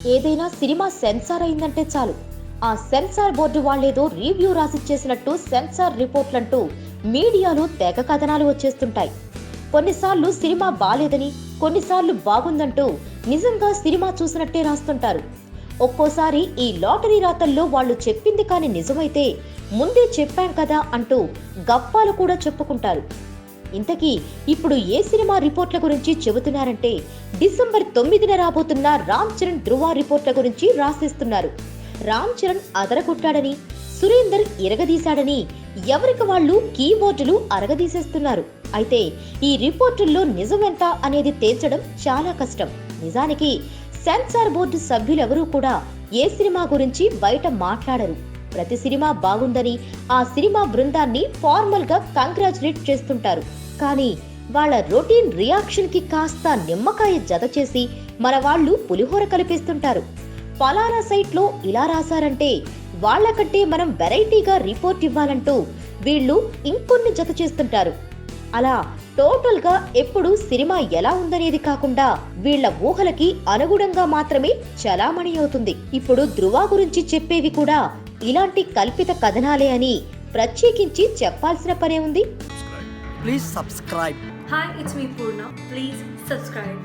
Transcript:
ఏదైనా cinema censor అయిందంటే చాలు ఆ సెన్సార్ బోర్డు వాళ్ళేదో రివ్యూ రాసిచ్చేసినట్టు సెన్సార్ రిపోర్ట్లంటూ మీడియాలో తెగ కథనాలు వచ్చేస్తుంటాయి. కొన్నిసార్లు సినిమా బాలేదని, కొన్నిసార్లు బాగుందంటూ నిజంగా సినిమా చూసినట్టే రాస్తుంటారు. ఒక్కోసారి ఈ లాటరీ రాతల్లో వాళ్ళు చెప్పింది కాని నిజమైతే ముందే చెప్పాం కదా అంటూ గప్పాలు కూడా చెప్పుకుంటారు. ఇంతకీ ఇప్పుడు ఏ సినిమా రిపోర్ట్ల గురించి చెబుతున్నారంటే డిసెంబర్ 9న రాబోతున్న రామ్ చరణ్ ధృవ రిపోర్ట్ల గురించి రాసేస్తున్నారు. రామ్ చరణ్ అదరగొట్టాడని, సురేందర్ ఇరగదీశాడని ఎవరికి వాళ్ళు కీబోర్డులు అరగదీసేస్తున్నారు. అయితే ఈ రిపోర్టుల్లో నిజమెంత అనేది తేల్చడం చాలా కష్టం. నిజానికి సెన్సార్ బోర్డు సభ్యులెవరూ కూడా ఏ సినిమా గురించి బయట మాట్లాడరు. ప్రతి సినిమా బాగుందని ఆ సినిమా బృందాన్ని ఫార్మల్ గా కంగ్రాచులేట్ చేస్తుంటారు. కానీ వాళ్ళ రొటీన్ రియాక్షన్ కి కాస్త నిమ్మకాయ జత చేసి మన వాళ్ళు పులిహోర కలిపేస్తుంటారు. ఫలానా సైట్ లో ఇలా రాశారంటే వాళ్ళకంటే మనం వెరైటీగా రిపోర్ట్ ఇవ్వాలంటూ వీళ్ళు ఇంకొన్ని జత చేస్తుంటారు. అలా టోటల్ గా ఎప్పుడు సినిమా ఎలా ఉందనేది కాకుండా వీళ్ళ ఊహలకి అనుగుణంగా మాత్రమే చలామణి అవుతుంది. ఇప్పుడు ధృవ గురించి చెప్పేవి కూడా ఇలాంటి కల్పిత కథనాలే అని ప్రత్యేకించి చెప్పాల్సిన పనే ఉంది. Please subscribe. Hi, it's me Purna. Please subscribe.